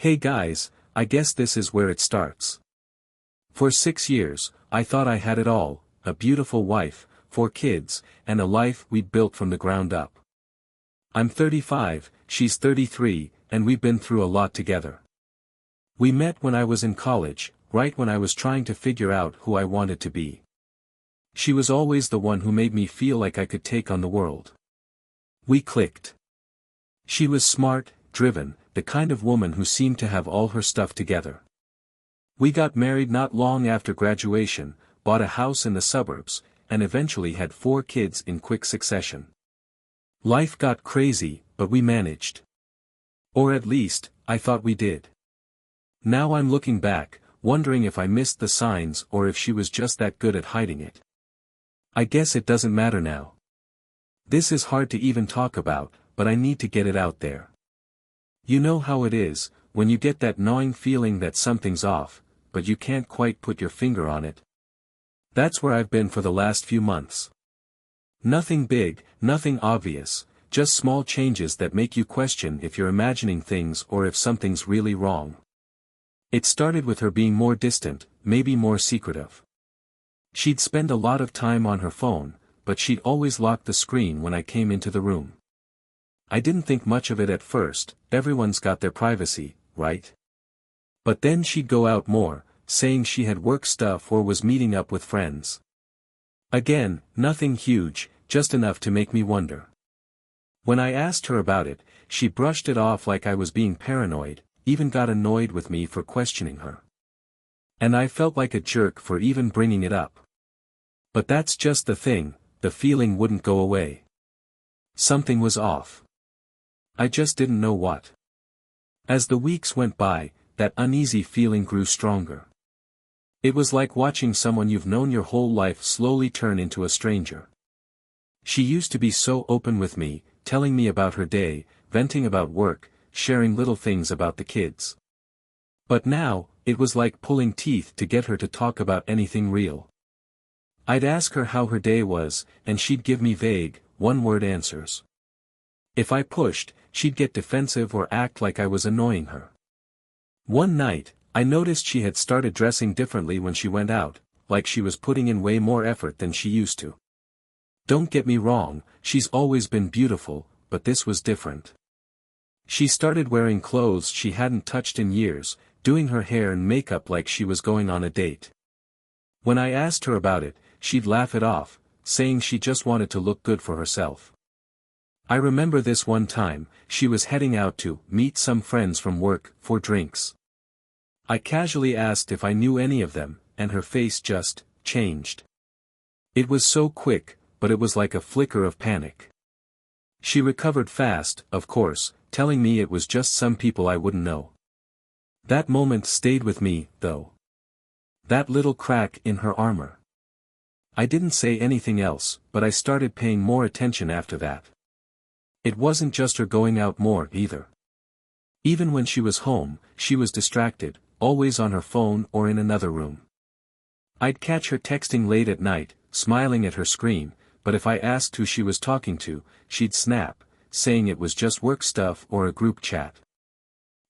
Hey guys, I guess this is where it starts. For 6 years, I thought I had it all, a beautiful wife, 4 kids, and a life we'd built from the ground up. I'm 35, she's 33, and we've been through a lot together. We met when I was in college, right when I was trying to figure out who I wanted to be. She was always the one who made me feel like I could take on the world. We clicked. She was smart, driven, the kind of woman who seemed to have all her stuff together. We got married not long after graduation, bought a house in the suburbs, and eventually had 4 kids in quick succession. Life got crazy, but we managed. Or at least, I thought we did. Now I'm looking back, wondering if I missed the signs or if she was just that good at hiding it. I guess it doesn't matter now. This is hard to even talk about, but I need to get it out there. You know how it is, when you get that gnawing feeling that something's off, but you can't quite put your finger on it. That's where I've been for the last few months. Nothing big, nothing obvious, just small changes that make you question if you're imagining things or if something's really wrong. It started with her being more distant, maybe more secretive. She'd spend a lot of time on her phone, but she'd always lock the screen when I came into the room. I didn't think much of it at first, everyone's got their privacy, right? But then she'd go out more, saying she had work stuff or was meeting up with friends. Again, nothing huge, just enough to make me wonder. When I asked her about it, she brushed it off like I was being paranoid, even got annoyed with me for questioning her. And I felt like a jerk for even bringing it up. But that's just the thing, the feeling wouldn't go away. Something was off. I just didn't know what. As the weeks went by, that uneasy feeling grew stronger. It was like watching someone you've known your whole life slowly turn into a stranger. She used to be so open with me, telling me about her day, venting about work, sharing little things about the kids. But now, it was like pulling teeth to get her to talk about anything real. I'd ask her how her day was, and she'd give me vague, one-word answers. If I pushed, she'd get defensive or act like I was annoying her. One night, I noticed she had started dressing differently when she went out, like she was putting in way more effort than she used to. Don't get me wrong, she's always been beautiful, but this was different. She started wearing clothes she hadn't touched in years, doing her hair and makeup like she was going on a date. When I asked her about it, she'd laugh it off, saying she just wanted to look good for herself. I remember this one time, she was heading out to meet some friends from work for drinks. I casually asked if I knew any of them, and her face just changed. It was so quick, but it was like a flicker of panic. She recovered fast, of course, telling me it was just some people I wouldn't know. That moment stayed with me, though. That little crack in her armor. I didn't say anything else, but I started paying more attention after that. It wasn't just her going out more, either. Even when she was home, she was distracted, always on her phone or in another room. I'd catch her texting late at night, smiling at her screen, but if I asked who she was talking to, she'd snap, saying it was just work stuff or a group chat.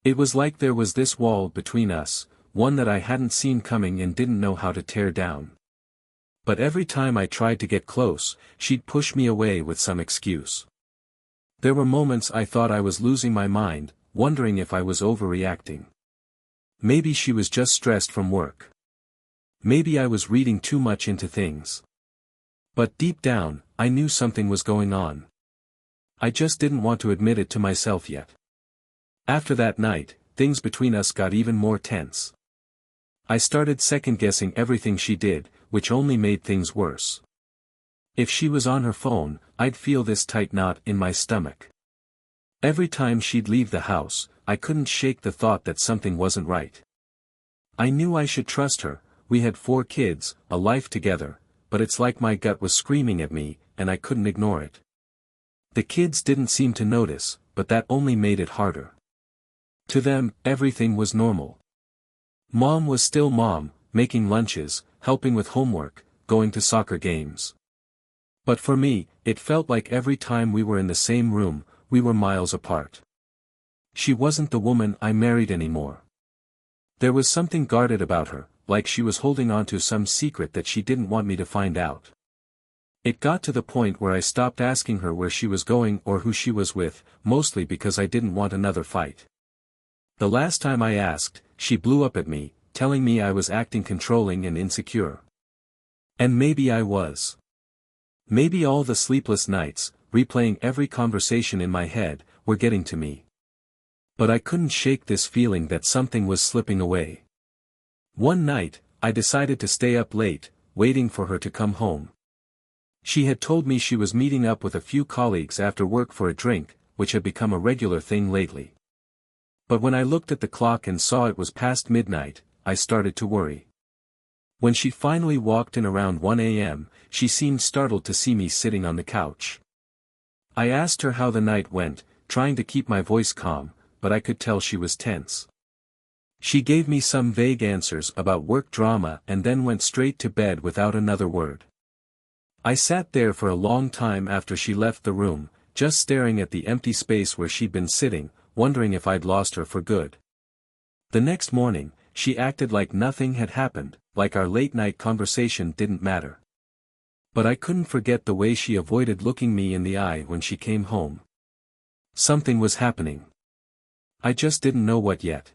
It was like there was this wall between us, one that I hadn't seen coming and didn't know how to tear down. But every time I tried to get close, she'd push me away with some excuse. There were moments I thought I was losing my mind, wondering if I was overreacting. Maybe she was just stressed from work. Maybe I was reading too much into things. But deep down, I knew something was going on. I just didn't want to admit it to myself yet. After that night, things between us got even more tense. I started second-guessing everything she did, which only made things worse. If she was on her phone, I'd feel this tight knot in my stomach. Every time she'd leave the house, I couldn't shake the thought that something wasn't right. I knew I should trust her, we had 4 kids, a life together, but it's like my gut was screaming at me, and I couldn't ignore it. The kids didn't seem to notice, but that only made it harder. To them, everything was normal. Mom was still mom, making lunches, helping with homework, going to soccer games. But for me, it felt like every time we were in the same room, we were miles apart. She wasn't the woman I married anymore. There was something guarded about her, like she was holding on to some secret that she didn't want me to find out. It got to the point where I stopped asking her where she was going or who she was with, mostly because I didn't want another fight. The last time I asked, she blew up at me, telling me I was acting controlling and insecure. And maybe I was. Maybe all the sleepless nights, replaying every conversation in my head, were getting to me. But I couldn't shake this feeling that something was slipping away. One night, I decided to stay up late, waiting for her to come home. She had told me she was meeting up with a few colleagues after work for a drink, which had become a regular thing lately. But when I looked at the clock and saw it was past midnight, I started to worry. When she finally walked in around 1 a.m., she seemed startled to see me sitting on the couch. I asked her how the night went, trying to keep my voice calm, but I could tell she was tense. She gave me some vague answers about work drama and then went straight to bed without another word. I sat there for a long time after she left the room, just staring at the empty space where she'd been sitting, wondering if I'd lost her for good. The next morning, she acted like nothing had happened, like our late-night conversation didn't matter. But I couldn't forget the way she avoided looking me in the eye when she came home. Something was happening. I just didn't know what yet.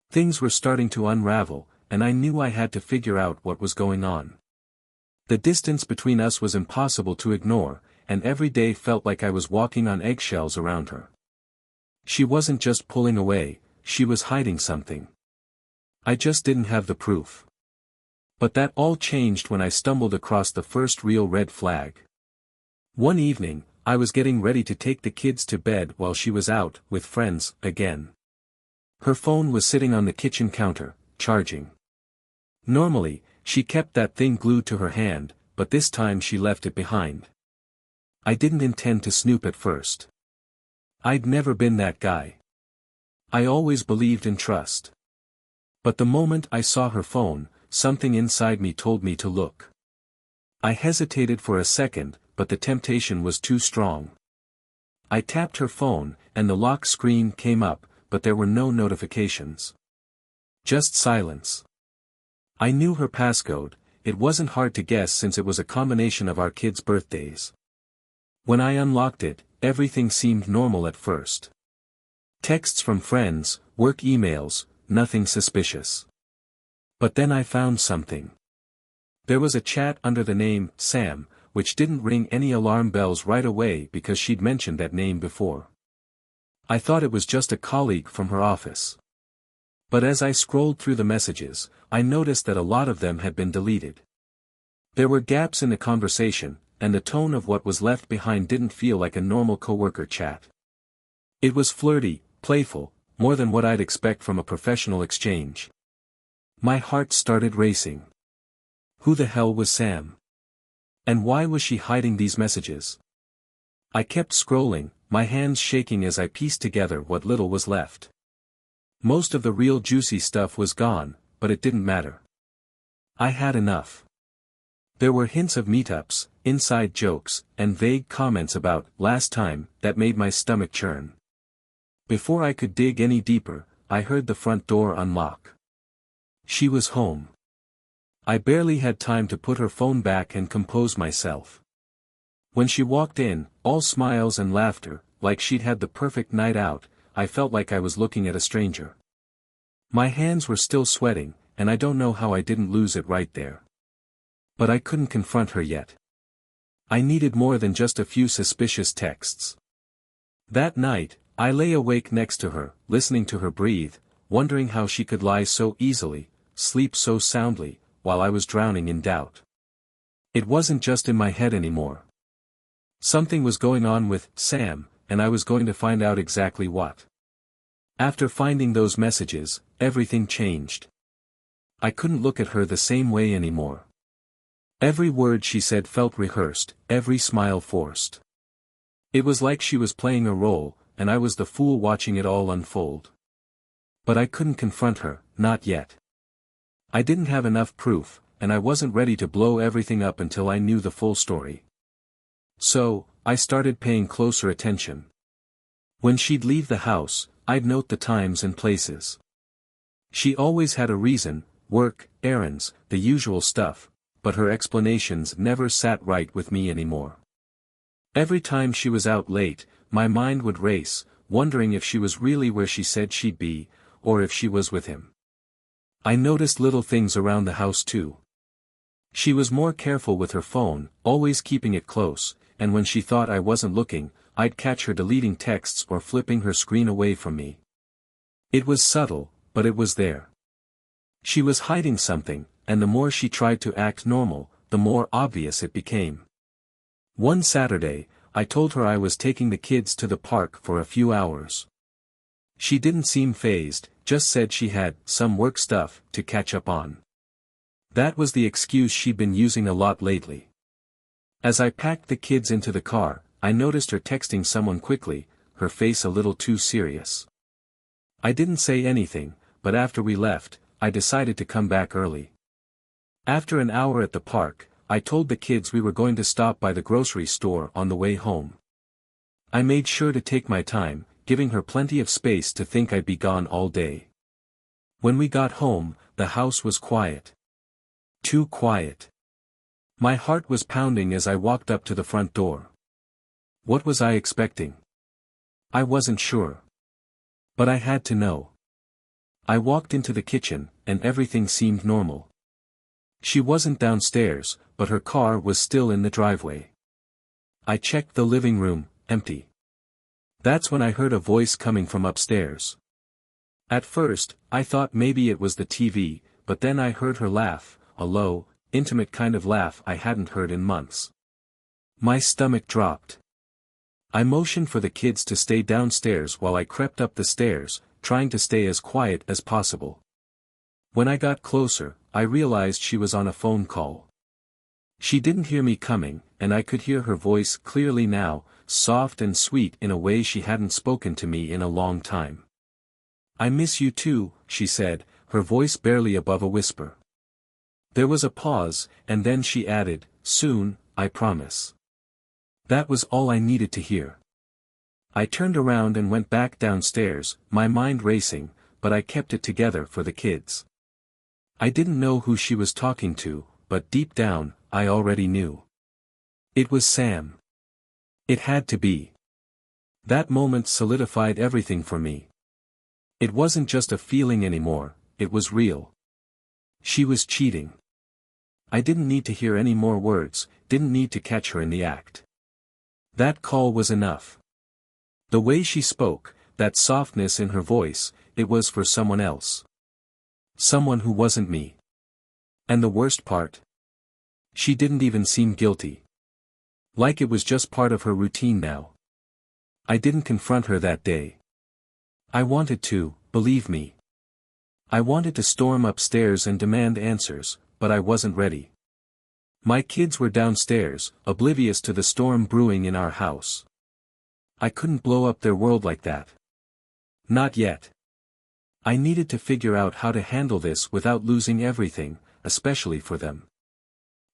Things were starting to unravel, and I knew I had to figure out what was going on. The distance between us was impossible to ignore, and every day felt like I was walking on eggshells around her. She wasn't just pulling away, she was hiding something. I just didn't have the proof. But that all changed when I stumbled across the first real red flag. One evening, I was getting ready to take the kids to bed while she was out with friends again. Her phone was sitting on the kitchen counter, charging. Normally, she kept that thing glued to her hand, but this time she left it behind. I didn't intend to snoop at first. I'd never been that guy. I always believed in trust. But the moment I saw her phone, something inside me told me to look. I hesitated for a second, but the temptation was too strong. I tapped her phone, and the lock screen came up, but there were no notifications. Just silence. I knew her passcode. It wasn't hard to guess since it was a combination of our kids' birthdays. When I unlocked it, everything seemed normal at first. Texts from friends, work emails, nothing suspicious. But then I found something. There was a chat under the name, Sam, which didn't ring any alarm bells right away because she'd mentioned that name before. I thought it was just a colleague from her office. But as I scrolled through the messages, I noticed that a lot of them had been deleted. There were gaps in the conversation, and the tone of what was left behind didn't feel like a normal coworker chat. It was flirty, playful, more than what I'd expect from a professional exchange. My heart started racing. Who the hell was Sam? And why was she hiding these messages? I kept scrolling, my hands shaking as I pieced together what little was left. Most of the real juicy stuff was gone, but it didn't matter. I had enough. There were hints of meetups, inside jokes, and vague comments about last time that made my stomach churn. Before I could dig any deeper, I heard the front door unlock. She was home. I barely had time to put her phone back and compose myself. When she walked in, all smiles and laughter, like she'd had the perfect night out, I felt like I was looking at a stranger. My hands were still sweating, and I don't know how I didn't lose it right there. But I couldn't confront her yet. I needed more than just a few suspicious texts. That night, I lay awake next to her, listening to her breathe, wondering how she could lie so easily, sleep so soundly, while I was drowning in doubt. It wasn't just in my head anymore. Something was going on with Sam, and I was going to find out exactly what. After finding those messages, everything changed. I couldn't look at her the same way anymore. Every word she said felt rehearsed, every smile forced. It was like she was playing a role, and I was the fool watching it all unfold. But I couldn't confront her, not yet. I didn't have enough proof, and I wasn't ready to blow everything up until I knew the full story. So, I started paying closer attention. When she'd leave the house, I'd note the times and places. She always had a reason, work, errands, the usual stuff, but her explanations never sat right with me anymore. Every time she was out late, my mind would race, wondering if she was really where she said she'd be, or if she was with him. I noticed little things around the house too. She was more careful with her phone, always keeping it close, and when she thought I wasn't looking, I'd catch her deleting texts or flipping her screen away from me. It was subtle, but it was there. She was hiding something, and the more she tried to act normal, the more obvious it became. One Saturday, I told her I was taking the kids to the park for a few hours. She didn't seem fazed, just said she had some work stuff to catch up on. That was the excuse she'd been using a lot lately. As I packed the kids into the car, I noticed her texting someone quickly, her face a little too serious. I didn't say anything, but after we left, I decided to come back early. After an hour at the park, I told the kids we were going to stop by the grocery store on the way home. I made sure to take my time, giving her plenty of space to think I'd be gone all day. When we got home, the house was quiet. Too quiet. My heart was pounding as I walked up to the front door. What was I expecting? I wasn't sure. But I had to know. I walked into the kitchen, and everything seemed normal. She wasn't downstairs, but her car was still in the driveway. I checked the living room, empty. That's when I heard a voice coming from upstairs. At first, I thought maybe it was the TV, but then I heard her laugh, a low, intimate kind of laugh I hadn't heard in months. My stomach dropped. I motioned for the kids to stay downstairs while I crept up the stairs, trying to stay as quiet as possible. When I got closer, I realized she was on a phone call. She didn't hear me coming, and I could hear her voice clearly now, soft and sweet in a way she hadn't spoken to me in a long time. "I miss you too," she said, her voice barely above a whisper. There was a pause, and then she added, "Soon, I promise." That was all I needed to hear. I turned around and went back downstairs, my mind racing, but I kept it together for the kids. I didn't know who she was talking to, but deep down, I already knew. It was Sam. It had to be. That moment solidified everything for me. It wasn't just a feeling anymore, it was real. She was cheating. I didn't need to hear any more words, didn't need to catch her in the act. That call was enough. The way she spoke, that softness in her voice, it was for someone else. Someone who wasn't me. And the worst part? She didn't even seem guilty. Like it was just part of her routine now. I didn't confront her that day. I wanted to, believe me. I wanted to storm upstairs and demand answers, but I wasn't ready. My kids were downstairs, oblivious to the storm brewing in our house. I couldn't blow up their world like that. Not yet. I needed to figure out how to handle this without losing everything, especially for them.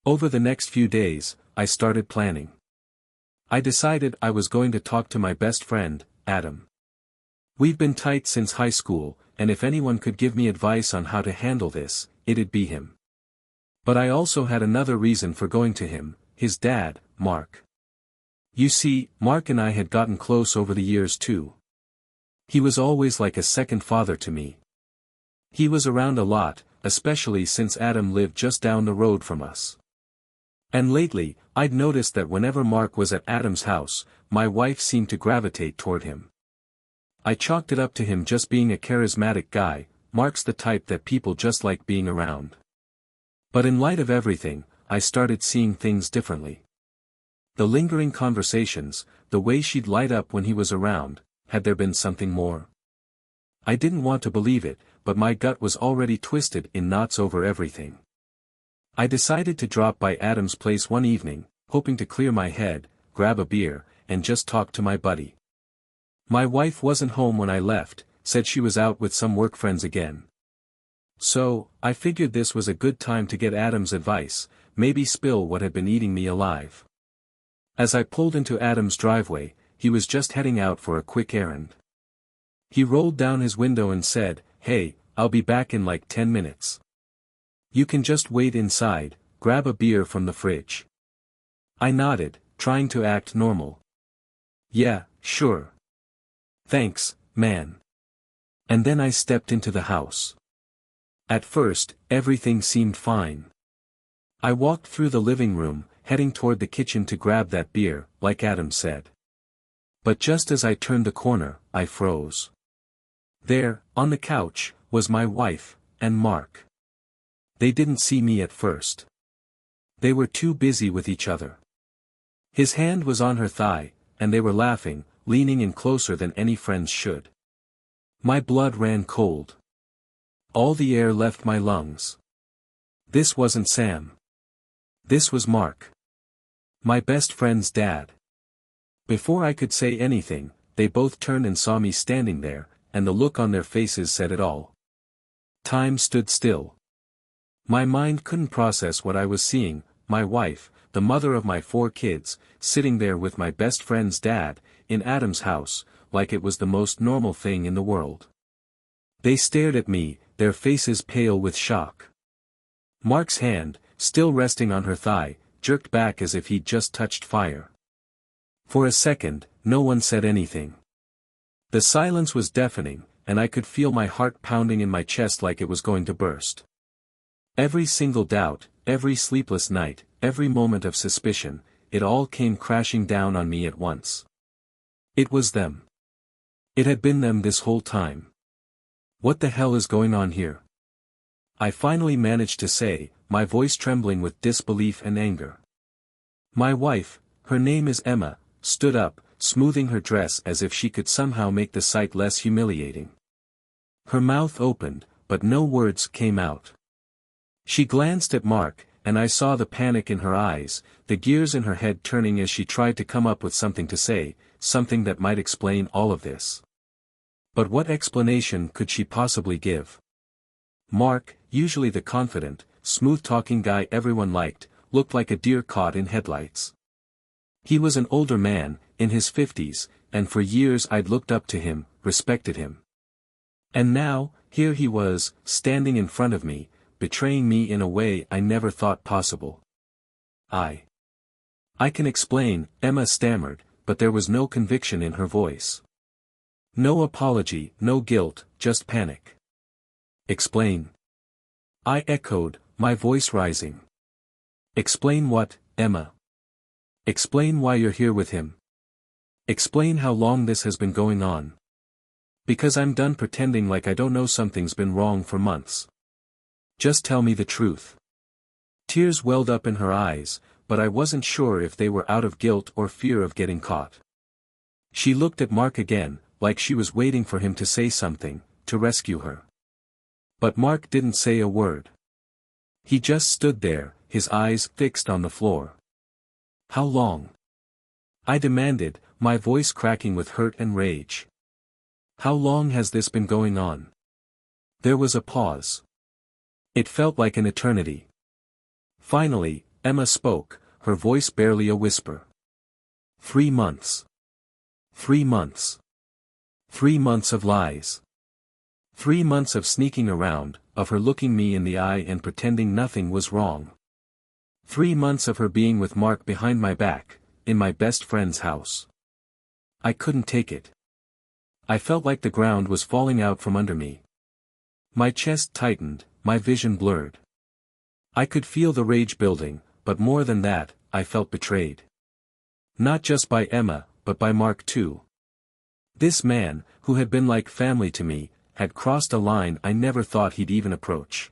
Over the next few days, I started planning. I decided I was going to talk to my best friend, Adam. We've been tight since high school, and if anyone could give me advice on how to handle this, it'd be him. But I also had another reason for going to him, his dad, Mark. You see, Mark and I had gotten close over the years too. He was always like a second father to me. He was around a lot, especially since Adam lived just down the road from us. And lately, I'd noticed that whenever Mark was at Adam's house, my wife seemed to gravitate toward him. I chalked it up to him just being a charismatic guy. Mark's the type that people just like being around. But in light of everything, I started seeing things differently. The lingering conversations, the way she'd light up when he was around, had there been something more? I didn't want to believe it, but my gut was already twisted in knots over everything. I decided to drop by Adam's place one evening, hoping to clear my head, grab a beer, and just talk to my buddy. My wife wasn't home when I left, said she was out with some work friends again. So, I figured this was a good time to get Adam's advice, maybe spill what had been eating me alive. As I pulled into Adam's driveway, he was just heading out for a quick errand. He rolled down his window and said, "Hey, I'll be back in like 10 minutes. You can just wait inside, grab a beer from the fridge." I nodded, trying to act normal. "Yeah, sure. Thanks, man." And then I stepped into the house. At first, everything seemed fine. I walked through the living room, heading toward the kitchen to grab that beer, like Adam said. But just as I turned the corner, I froze. There, on the couch, was my wife, and Mark. They didn't see me at first. They were too busy with each other. His hand was on her thigh, and they were laughing, leaning in closer than any friends should. My blood ran cold. All the air left my lungs. This wasn't Sam. This was Mark. My best friend's dad. Before I could say anything, they both turned and saw me standing there, and the look on their faces said it all. Time stood still. My mind couldn't process what I was seeing, my wife, the mother of my 4 kids, sitting there with my best friend's dad, in Adam's house, like it was the most normal thing in the world. They stared at me, their faces pale with shock. Mark's hand, still resting on her thigh, jerked back as if he'd just touched fire. For a second, no one said anything. The silence was deafening, and I could feel my heart pounding in my chest like it was going to burst. Every single doubt, every sleepless night, every moment of suspicion, it all came crashing down on me at once. It was them. It had been them this whole time. What the hell is going on here? I finally managed to say, my voice trembling with disbelief and anger. My wife, her name is Emma, stood up, smoothing her dress as if she could somehow make the sight less humiliating. Her mouth opened, but no words came out. She glanced at Mark, and I saw the panic in her eyes, the gears in her head turning as she tried to come up with something to say, something that might explain all of this. But what explanation could she possibly give? Mark, usually the confident, smooth-talking guy everyone liked, looked like a deer caught in headlights. He was an older man, in his 50s, and for years I'd looked up to him, respected him. And now, here he was, standing in front of me, betraying me in a way I never thought possible. I can explain, Emma stammered, but there was no conviction in her voice. No apology, no guilt, just panic. Explain. I echoed, my voice rising. Explain what, Emma? Explain why you're here with him. Explain how long this has been going on. Because I'm done pretending like I don't know something's been wrong for months. Just tell me the truth. Tears welled up in her eyes, but I wasn't sure if they were out of guilt or fear of getting caught. She looked at Mark again, like she was waiting for him to say something, to rescue her. But Mark didn't say a word. He just stood there, his eyes fixed on the floor. How long? I demanded, my voice cracking with hurt and rage. How long has this been going on? There was a pause. It felt like an eternity. Finally, Emma spoke, her voice barely a whisper. 3 months. 3 months. 3 months of lies. 3 months of sneaking around, of her looking me in the eye and pretending nothing was wrong. 3 months of her being with Mark behind my back, in my best friend's house. I couldn't take it. I felt like the ground was falling out from under me. My chest tightened, my vision blurred. I could feel the rage building, but more than that, I felt betrayed. Not just by Emma, but by Mark too. This man, who had been like family to me, had crossed a line I never thought he'd even approach.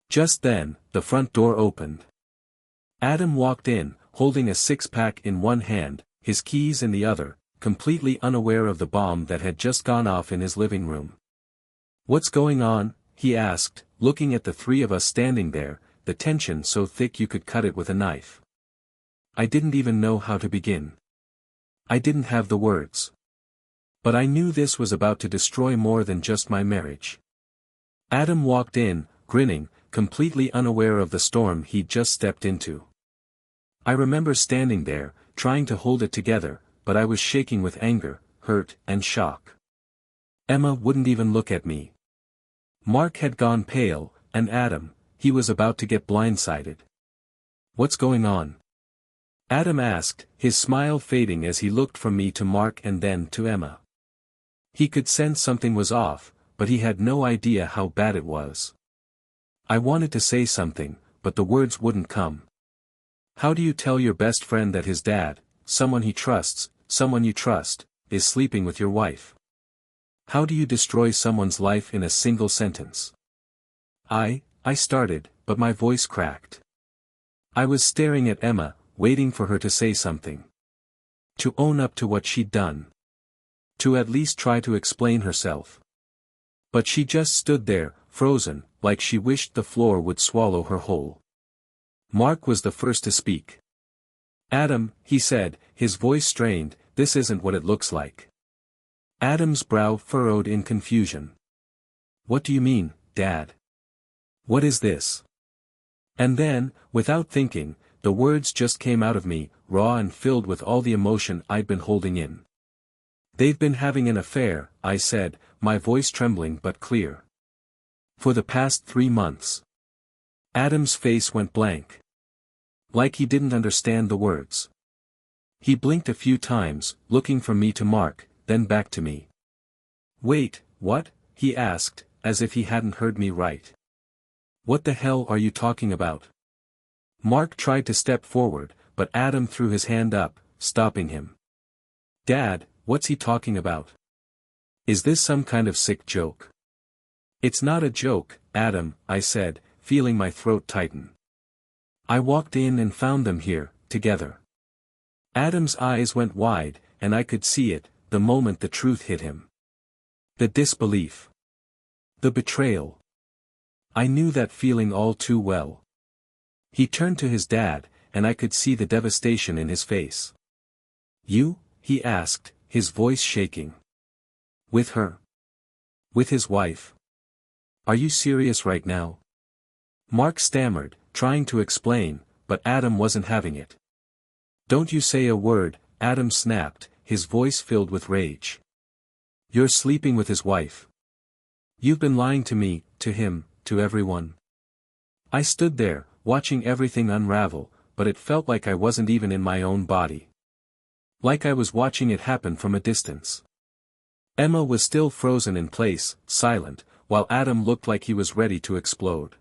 Just then, the front door opened. Adam walked in, holding a 6-pack in one hand, his keys in the other, completely unaware of the bomb that had just gone off in his living room. "What's going on?" he asked, looking at the 3 of us standing there, the tension so thick you could cut it with a knife. I didn't even know how to begin. I didn't have the words. But I knew this was about to destroy more than just my marriage. Adam walked in, grinning, completely unaware of the storm he'd just stepped into. I remember standing there, trying to hold it together, but I was shaking with anger, hurt, and shock. Emma wouldn't even look at me. Mark had gone pale, and Adam, he was about to get blindsided. "What's going on?" Adam asked, his smile fading as he looked from me to Mark and then to Emma. He could sense something was off, but he had no idea how bad it was. I wanted to say something, but the words wouldn't come. How do you tell your best friend that his dad, someone he trusts, someone you trust, is sleeping with your wife? How do you destroy someone's life in a single sentence? I started, but my voice cracked. I was staring at Emma, waiting for her to say something. To own up to what she'd done. To at least try to explain herself. But she just stood there, frozen, like she wished the floor would swallow her whole. Mark was the first to speak. "Adam," he said, his voice strained, "this isn't what it looks like." Adam's brow furrowed in confusion. "What do you mean, Dad? What is this?" And then, without thinking, the words just came out of me, raw and filled with all the emotion I'd been holding in. "They've been having an affair," I said, my voice trembling but clear. "For the past 3 months." Adam's face went blank. Like he didn't understand the words. He blinked a few times, looking from me to Mark, then back to me. "Wait, what?" he asked, as if he hadn't heard me right. "What the hell are you talking about?" Mark tried to step forward, but Adam threw his hand up, stopping him. "Dad, what's he talking about? Is this some kind of sick joke?" "It's not a joke, Adam," I said, feeling my throat tighten. "I walked in and found them here, together." Adam's eyes went wide, and I could see it, the moment the truth hit him. The disbelief. The betrayal. I knew that feeling all too well. He turned to his dad, and I could see the devastation in his face. "You?" he asked, his voice shaking. "With her? With his wife? Are you serious right now?" Mark stammered, trying to explain, but Adam wasn't having it. "Don't you say a word," Adam snapped, his voice filled with rage. "You're sleeping with his wife. You've been lying to me, to him, to everyone." I stood there, watching everything unravel, but it felt like I wasn't even in my own body. Like I was watching it happen from a distance. Emma was still frozen in place, silent, while Adam looked like he was ready to explode.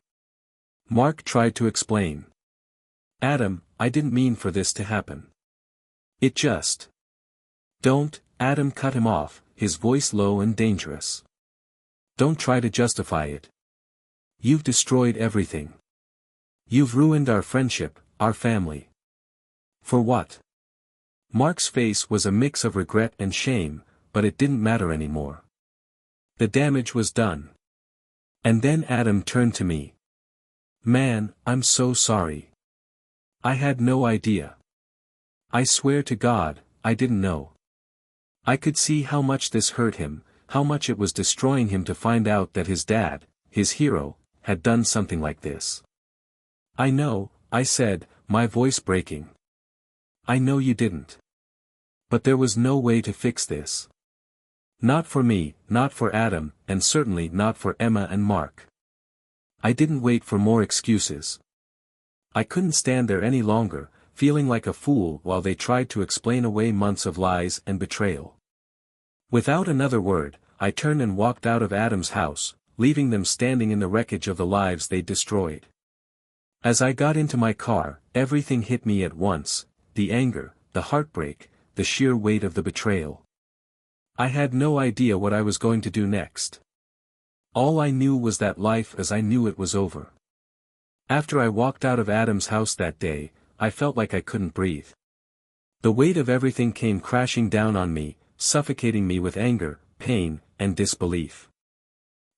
Mark tried to explain. "Adam, I didn't mean for this to happen. It just..." "Don't," Adam cut him off, his voice low and dangerous. "Don't try to justify it. You've destroyed everything. You've ruined our friendship, our family. For what?" Mark's face was a mix of regret and shame, but it didn't matter anymore. The damage was done. And then Adam turned to me. "Man, I'm so sorry. I had no idea. I swear to God, I didn't know." I could see how much this hurt him, how much it was destroying him to find out that his dad, his hero, had done something like this. "I know," I said, my voice breaking. "I know you didn't. But there was no way to fix this. Not for me, not for Adam, and certainly not for Emma and Mark." I didn't wait for more excuses. I couldn't stand there any longer, feeling like a fool while they tried to explain away months of lies and betrayal. Without another word, I turned and walked out of Adam's house, leaving them standing in the wreckage of the lives they'd destroyed. As I got into my car, everything hit me at once, the anger, the heartbreak, the sheer weight of the betrayal. I had no idea what I was going to do next. All I knew was that life as I knew it was over. After I walked out of Adam's house that day, I felt like I couldn't breathe. The weight of everything came crashing down on me, suffocating me with anger, pain, and disbelief.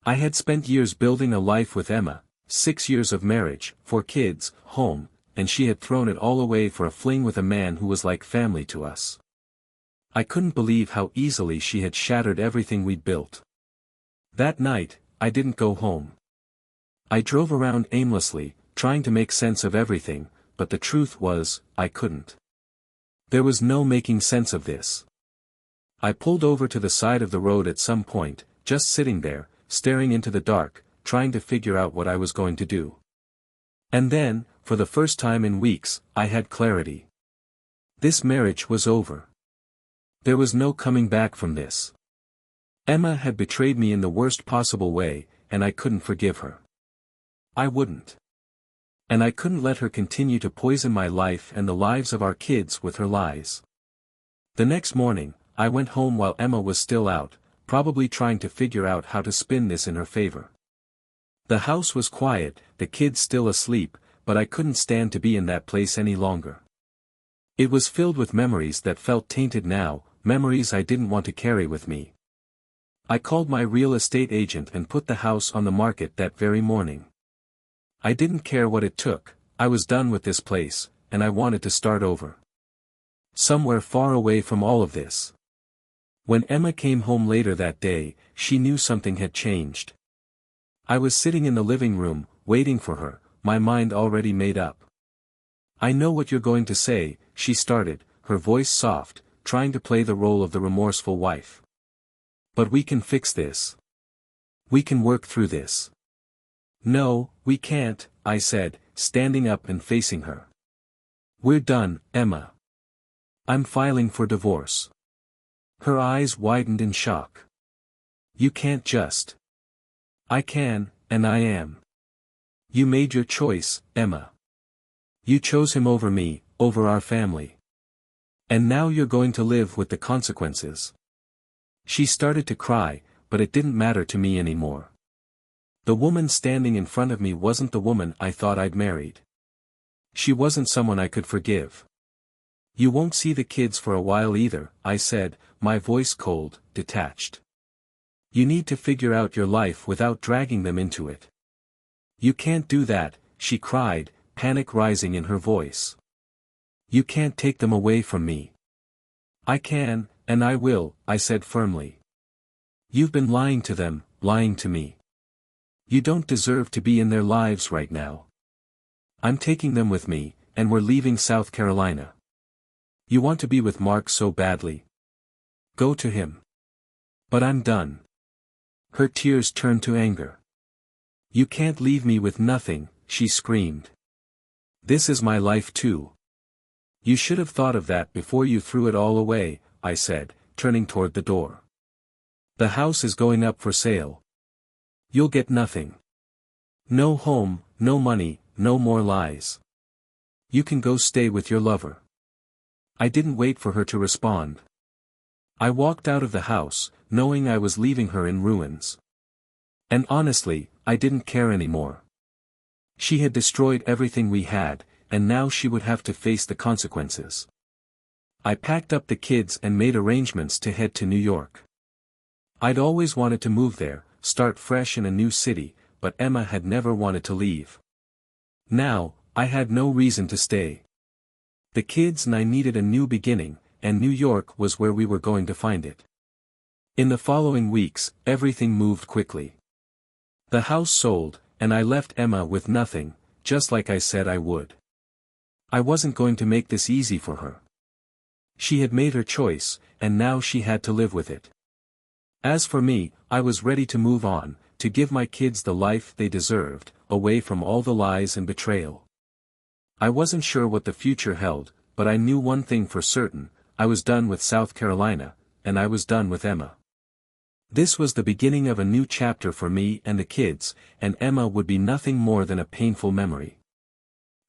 I had spent years building a life with Emma, 6 years of marriage, 4 kids, home, and she had thrown it all away for a fling with a man who was like family to us. I couldn't believe how easily she had shattered everything we'd built. That night, I didn't go home. I drove around aimlessly, trying to make sense of everything, but the truth was, I couldn't. There was no making sense of this. I pulled over to the side of the road at some point, just sitting there, staring into the dark, trying to figure out what I was going to do. And then, for the first time in weeks, I had clarity. This marriage was over. There was no coming back from this. Emma had betrayed me in the worst possible way, and I couldn't forgive her. I wouldn't. And I couldn't let her continue to poison my life and the lives of our kids with her lies. The next morning, I went home while Emma was still out, probably trying to figure out how to spin this in her favor. The house was quiet, the kids still asleep, but I couldn't stand to be in that place any longer. It was filled with memories that felt tainted now, memories I didn't want to carry with me. I called my real estate agent and put the house on the market that very morning. I didn't care what it took, I was done with this place, and I wanted to start over. Somewhere far away from all of this. When Emma came home later that day, she knew something had changed. I was sitting in the living room, waiting for her, my mind already made up. "I know what you're going to say," she started, her voice soft, trying to play the role of the remorseful wife. "But we can fix this. We can work through this." "No, we can't," I said, standing up and facing her. "We're done, Emma. I'm filing for divorce." Her eyes widened in shock. "You can't just." "I can, and I am." "You made your choice, Emma. You chose him over me, over our family. And now you're going to live with the consequences." She started to cry, but it didn't matter to me anymore. The woman standing in front of me wasn't the woman I thought I'd married. She wasn't someone I could forgive. "You won't see the kids for a while either," I said, my voice cold, detached. "You need to figure out your life without dragging them into it." "You can't do that," she cried, panic rising in her voice. "You can't take them away from me." "I can, and I will," I said firmly. "You've been lying to them, lying to me. You don't deserve to be in their lives right now. I'm taking them with me, and we're leaving South Carolina. You want to be with Mark so badly. Go to him. But I'm done." Her tears turned to anger. "You can't leave me with nothing," she screamed. "This is my life too. You should have thought of that before you threw it all away," I said, turning toward the door. "The house is going up for sale. You'll get nothing. No home, no money, no more lies. You can go stay with your lover." I didn't wait for her to respond. I walked out of the house, knowing I was leaving her in ruins. And honestly, I didn't care anymore. She had destroyed everything we had, and now she would have to face the consequences. I packed up the kids and made arrangements to head to New York. I'd always wanted to move there, start fresh in a new city, but Emma had never wanted to leave. Now, I had no reason to stay. The kids and I needed a new beginning, and New York was where we were going to find it. In the following weeks, everything moved quickly. The house sold, and I left Emma with nothing, just like I said I would. I wasn't going to make this easy for her. She had made her choice, and now she had to live with it. As for me, I was ready to move on, to give my kids the life they deserved, away from all the lies and betrayal. I wasn't sure what the future held, but I knew one thing for certain: I was done with South Carolina, and I was done with Emma. This was the beginning of a new chapter for me and the kids, and Emma would be nothing more than a painful memory.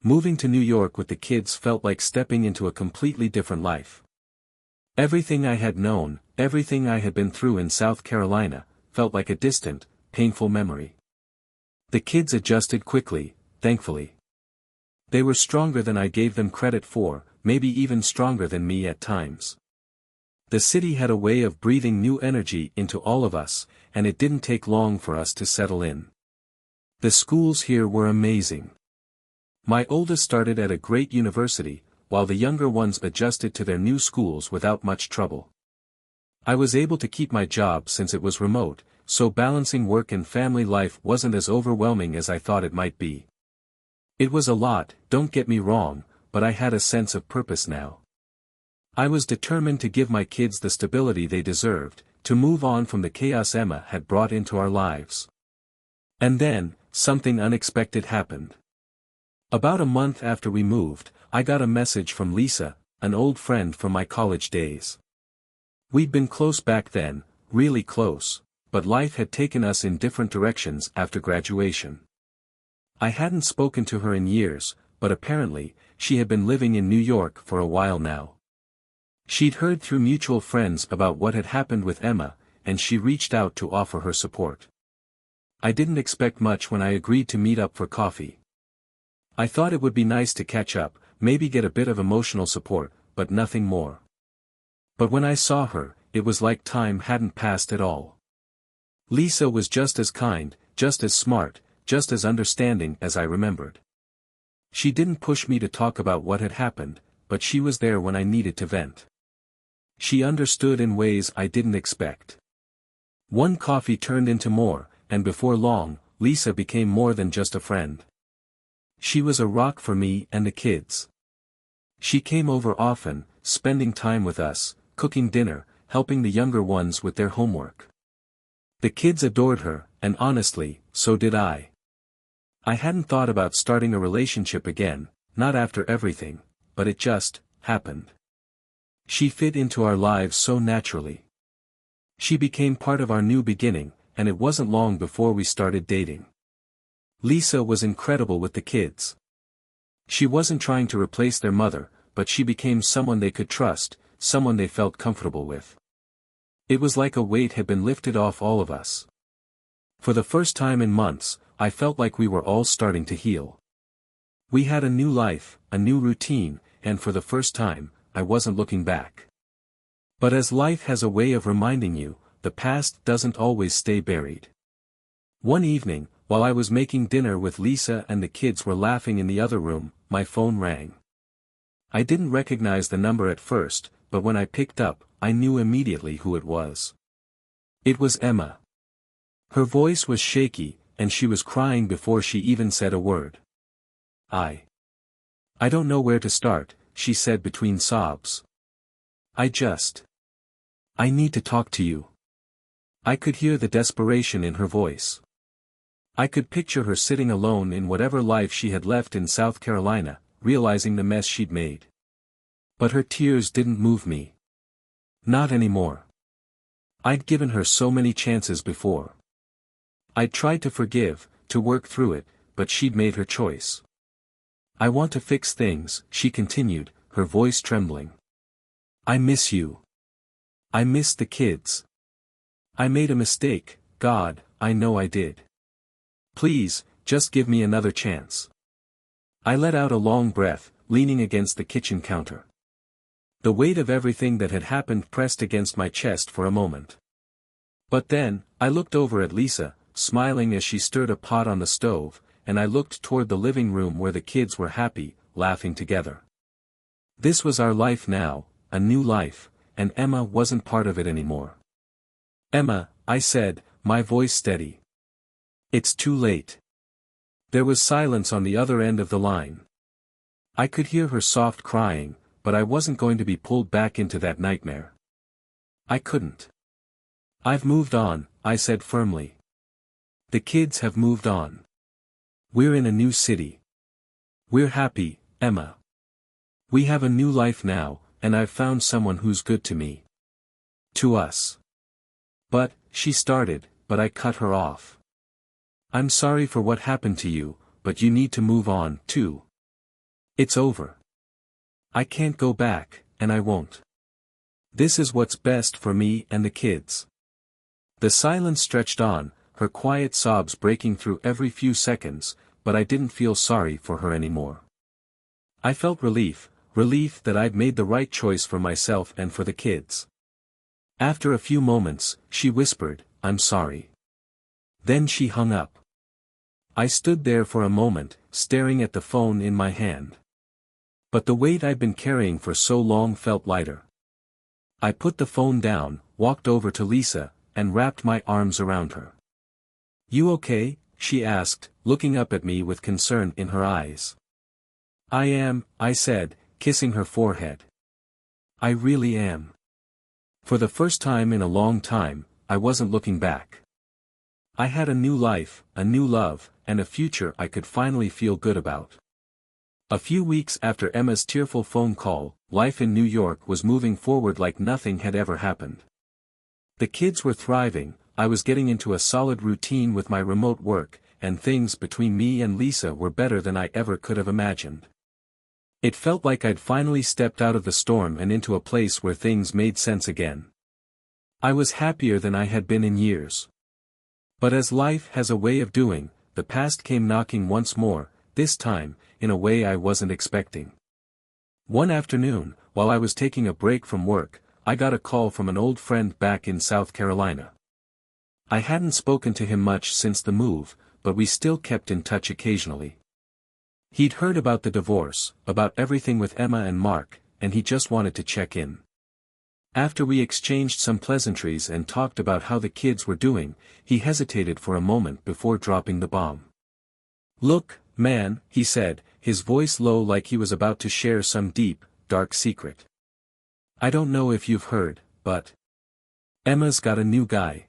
Moving to New York with the kids felt like stepping into a completely different life. Everything I had known, everything I had been through in South Carolina, felt like a distant, painful memory. The kids adjusted quickly, thankfully. They were stronger than I gave them credit for, maybe even stronger than me at times. The city had a way of breathing new energy into all of us, and it didn't take long for us to settle in. The schools here were amazing. My oldest started at a great university, while the younger ones adjusted to their new schools without much trouble. I was able to keep my job since it was remote, so balancing work and family life wasn't as overwhelming as I thought it might be. It was a lot, don't get me wrong, but I had a sense of purpose now. I was determined to give my kids the stability they deserved, to move on from the chaos Emma had brought into our lives. And then, something unexpected happened. About a month after we moved, I got a message from Lisa, an old friend from my college days. We'd been close back then, really close, but life had taken us in different directions after graduation. I hadn't spoken to her in years, but apparently, she had been living in New York for a while now. She'd heard through mutual friends about what had happened with Emma, and she reached out to offer her support. I didn't expect much when I agreed to meet up for coffee. I thought it would be nice to catch up, maybe get a bit of emotional support, but nothing more. But when I saw her, it was like time hadn't passed at all. Lisa was just as kind, just as smart, just as understanding as I remembered. She didn't push me to talk about what had happened, but she was there when I needed to vent. She understood in ways I didn't expect. One coffee turned into more, and before long, Lisa became more than just a friend. She was a rock for me and the kids. She came over often, spending time with us, cooking dinner, helping the younger ones with their homework. The kids adored her, and honestly, so did I. I hadn't thought about starting a relationship again, not after everything, but it just happened. She fit into our lives so naturally. She became part of our new beginning, and it wasn't long before we started dating. Lisa was incredible with the kids. She wasn't trying to replace their mother, but she became someone they could trust, someone they felt comfortable with. It was like a weight had been lifted off all of us. For the first time in months, I felt like we were all starting to heal. We had a new life, a new routine, and for the first time, I wasn't looking back. But as life has a way of reminding you, the past doesn't always stay buried. One evening, while I was making dinner with Lisa and the kids were laughing in the other room, my phone rang. I didn't recognize the number at first, but when I picked up, I knew immediately who it was. It was Emma. Her voice was shaky, and she was crying before she even said a word. I don't know where to start, she said between sobs. I need to talk to you. I could hear the desperation in her voice. I could picture her sitting alone in whatever life she had left in South Carolina, realizing the mess she'd made. But her tears didn't move me. Not anymore. I'd given her so many chances before. I'd tried to forgive, to work through it, but she'd made her choice. I want to fix things, she continued, her voice trembling. I miss you. I miss the kids. I made a mistake, God, I know I did. Please, just give me another chance. I let out a long breath, leaning against the kitchen counter. The weight of everything that had happened pressed against my chest for a moment. But then, I looked over at Lisa, smiling as she stirred a pot on the stove, and I looked toward the living room where the kids were happy, laughing together. This was our life now, a new life, and Emma wasn't part of it anymore. Emma, I said, my voice steady. It's too late. There was silence on the other end of the line. I could hear her soft crying, but I wasn't going to be pulled back into that nightmare. I couldn't. I've moved on, I said firmly. The kids have moved on. We're in a new city. We're happy, Emma. We have a new life now, and I've found someone who's good to me. To us. But, she started, but I cut her off. I'm sorry for what happened to you, but you need to move on, too. It's over. I can't go back, and I won't. This is what's best for me and the kids. The silence stretched on, her quiet sobs breaking through every few seconds, but I didn't feel sorry for her anymore. I felt relief that I'd made the right choice for myself and for the kids. After a few moments, she whispered, I'm sorry. Then she hung up. I stood there for a moment, staring at the phone in my hand. But the weight I'd been carrying for so long felt lighter. I put the phone down, walked over to Lisa, and wrapped my arms around her. You okay? She asked, looking up at me with concern in her eyes. I am, I said, kissing her forehead. I really am. For the first time in a long time, I wasn't looking back. I had a new life, a new love, and a future I could finally feel good about. A few weeks after Emma's tearful phone call, life in New York was moving forward like nothing had ever happened. The kids were thriving, I was getting into a solid routine with my remote work, and things between me and Lisa were better than I ever could have imagined. It felt like I'd finally stepped out of the storm and into a place where things made sense again. I was happier than I had been in years. But as life has a way of doing, the past came knocking once more, this time, in a way I wasn't expecting. One afternoon, while I was taking a break from work, I got a call from an old friend back in South Carolina. I hadn't spoken to him much since the move, but we still kept in touch occasionally. He'd heard about the divorce, about everything with Emma and Mark, and he just wanted to check in. After we exchanged some pleasantries and talked about how the kids were doing, he hesitated for a moment before dropping the bomb. "Look, man," he said, his voice low like he was about to share some deep, dark secret. "I don't know if you've heard, but Emma's got a new guy."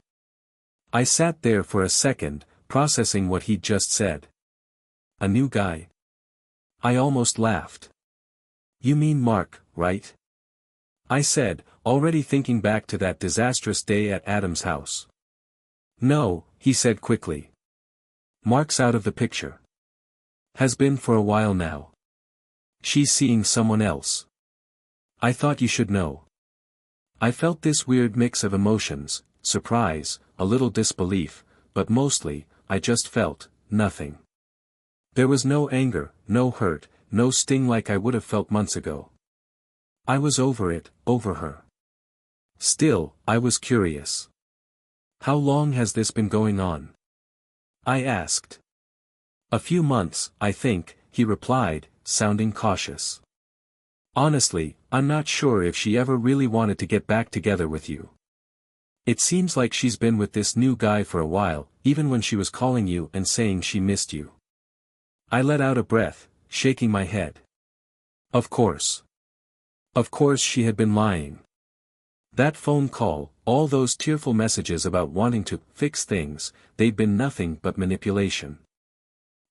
I sat there for a second, processing what he'd just said. A new guy? I almost laughed. "You mean Mark, right?" I said, already thinking back to that disastrous day at Adam's house. "No," he said quickly. "Mark's out of the picture. Has been for a while now. She's seeing someone else. I thought you should know." I felt this weird mix of emotions, surprise, a little disbelief, but mostly, I just felt nothing. There was no anger, no hurt, no sting like I would have felt months ago. I was over it, over her. Still, I was curious. "How long has this been going on?" I asked. "A few months, I think," he replied, sounding cautious. "Honestly, I'm not sure if she ever really wanted to get back together with you. It seems like she's been with this new guy for a while, even when she was calling you and saying she missed you." I let out a breath, shaking my head. Of course. Of course she had been lying. That phone call, all those tearful messages about wanting to fix things, they'd been nothing but manipulation.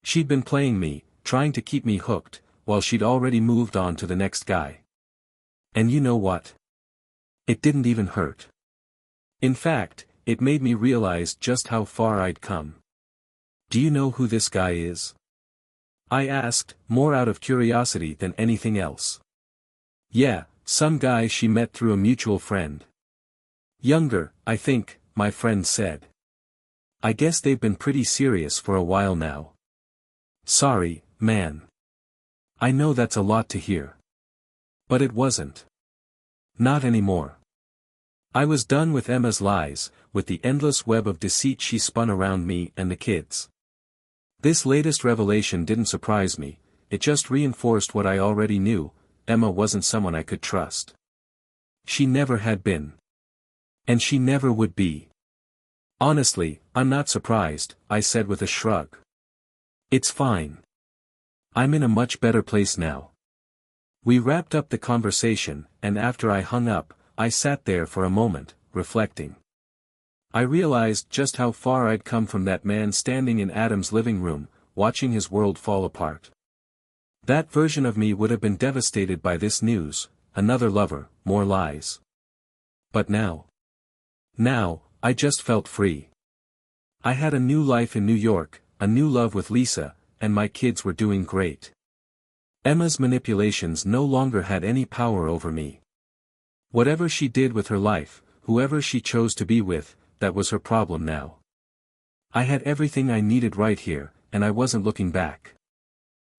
She'd been playing me, trying to keep me hooked, while she'd already moved on to the next guy. And you know what? It didn't even hurt. In fact, it made me realize just how far I'd come. "Do you know who this guy is?" I asked, more out of curiosity than anything else. "Yeah, some guy she met through a mutual friend. Younger, I think," my friend said. "I guess they've been pretty serious for a while now." Sorry, man. I know that's a lot to hear. But it wasn't. Not anymore. I was done with Emma's lies, with the endless web of deceit she spun around me and the kids. This latest revelation didn't surprise me, it just reinforced what I already knew: Emma wasn't someone I could trust. She never had been. And she never would be. "Honestly, I'm not surprised," I said with a shrug. "It's fine. I'm in a much better place now." We wrapped up the conversation, and after I hung up, I sat there for a moment, reflecting. I realized just how far I'd come from that man standing in Adam's living room, watching his world fall apart. That version of me would have been devastated by this news: another lover, more lies. But now, I just felt free. I had a new life in New York, a new love with Lisa, and my kids were doing great. Emma's manipulations no longer had any power over me. Whatever she did with her life, whoever she chose to be with, that was her problem now. I had everything I needed right here, and I wasn't looking back.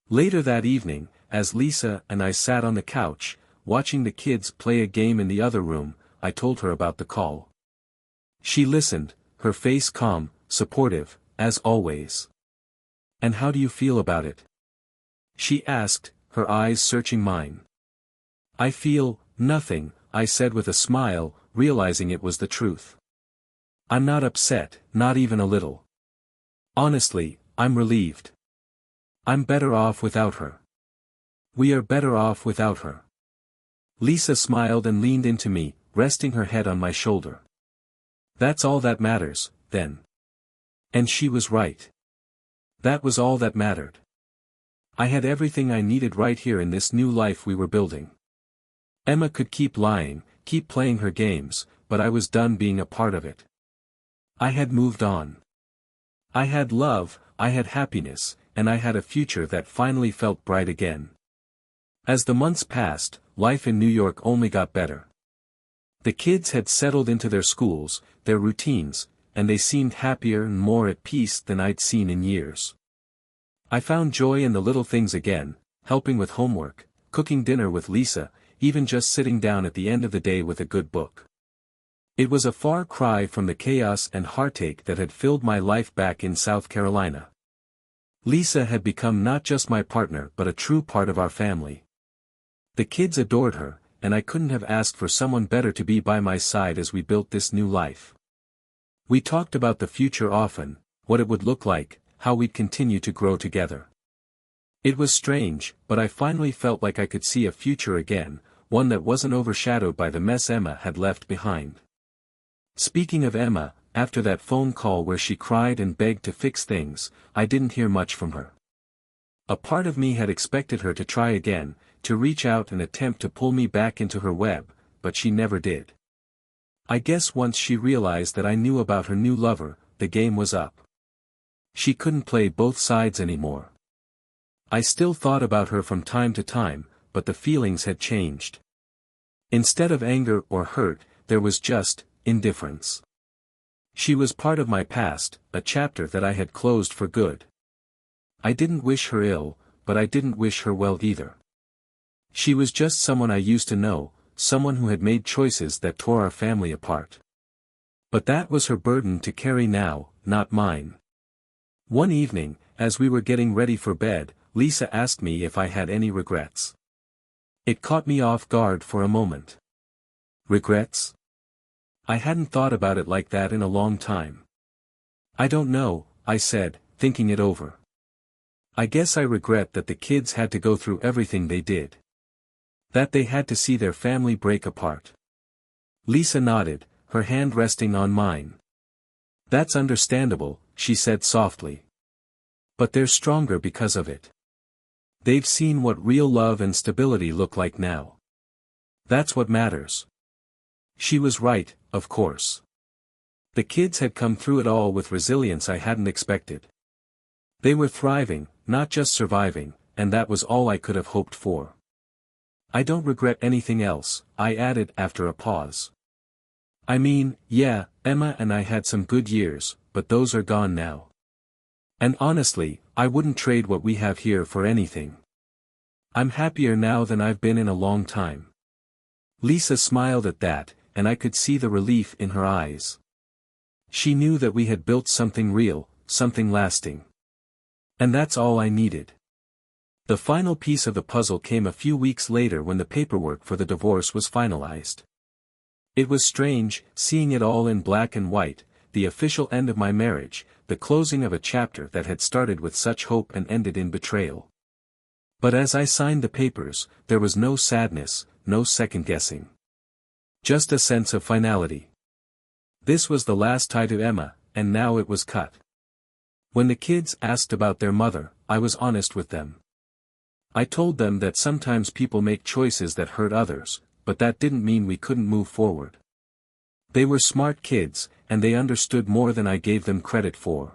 Later that evening, as Lisa and I sat on the couch, watching the kids play a game in the other room, I told her about the call. She listened, her face calm, supportive, as always. "And how do you feel about it?" she asked, her eyes searching mine. "I feel nothing," I said with a smile, realizing it was the truth. "I'm not upset, not even a little. Honestly, I'm relieved. I'm better off without her. We are better off without her." Lisa smiled and leaned into me, resting her head on my shoulder. "That's all that matters, then." And she was right. That was all that mattered. I had everything I needed right here in this new life we were building. Emma could keep lying, keep playing her games, but I was done being a part of it. I had moved on. I had love, I had happiness, and I had a future that finally felt bright again. As the months passed, life in New York only got better. The kids had settled into their schools, their routines, and they seemed happier and more at peace than I'd seen in years. I found joy in the little things again, helping with homework, cooking dinner with Lisa, even just sitting down at the end of the day with a good book. It was a far cry from the chaos and heartache that had filled my life back in South Carolina. Lisa had become not just my partner but a true part of our family. The kids adored her, and I couldn't have asked for someone better to be by my side as we built this new life. We talked about the future often, what it would look like, how we'd continue to grow together. It was strange, but I finally felt like I could see a future again, one that wasn't overshadowed by the mess Emma had left behind. Speaking of Emma, after that phone call where she cried and begged to fix things, I didn't hear much from her. A part of me had expected her to try again, to reach out and attempt to pull me back into her web, but she never did. I guess once she realized that I knew about her new lover, the game was up. She couldn't play both sides anymore. I still thought about her from time to time, but the feelings had changed. Instead of anger or hurt, there was just indifference. She was part of my past, a chapter that I had closed for good. I didn't wish her ill, but I didn't wish her well either. She was just someone I used to know, someone who had made choices that tore our family apart. But that was her burden to carry now, not mine. One evening, as we were getting ready for bed, Lisa asked me if I had any regrets. It caught me off guard for a moment. Regrets? I hadn't thought about it like that in a long time. I don't know, I said, thinking it over. I guess I regret that the kids had to go through everything they did. That they had to see their family break apart. Lisa nodded, her hand resting on mine. That's understandable, she said softly. But they're stronger because of it. They've seen what real love and stability look like now. That's what matters. She was right, of course. The kids had come through it all with resilience I hadn't expected. They were thriving, not just surviving, and that was all I could have hoped for. I don't regret anything else, I added after a pause. I mean, yeah, Emma and I had some good years, but those are gone now. And honestly, I wouldn't trade what we have here for anything. I'm happier now than I've been in a long time. Lisa smiled at that, and I could see the relief in her eyes. She knew that we had built something real, something lasting. And that's all I needed. The final piece of the puzzle came a few weeks later when the paperwork for the divorce was finalized. It was strange, seeing it all in black and white, the official end of my marriage, the closing of a chapter that had started with such hope and ended in betrayal. But as I signed the papers, there was no sadness, no second-guessing. Just a sense of finality. This was the last tie to Emma, and now it was cut. When the kids asked about their mother, I was honest with them. I told them that sometimes people make choices that hurt others, but that didn't mean we couldn't move forward. They were smart kids, and they understood more than I gave them credit for.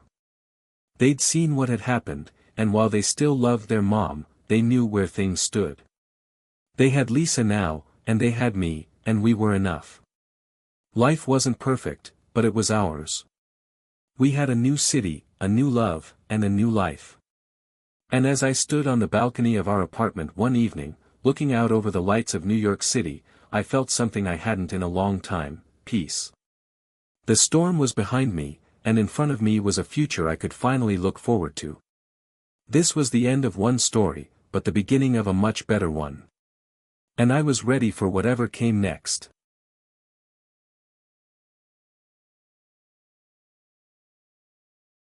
They'd seen what had happened, and while they still loved their mom, they knew where things stood. They had Lisa now, and they had me, and we were enough. Life wasn't perfect, but it was ours. We had a new city, a new love, and a new life. And as I stood on the balcony of our apartment one evening, looking out over the lights of New York City, I felt something I hadn't in a long time, peace. The storm was behind me, and in front of me was a future I could finally look forward to. This was the end of one story, but the beginning of a much better one. And I was ready for whatever came next.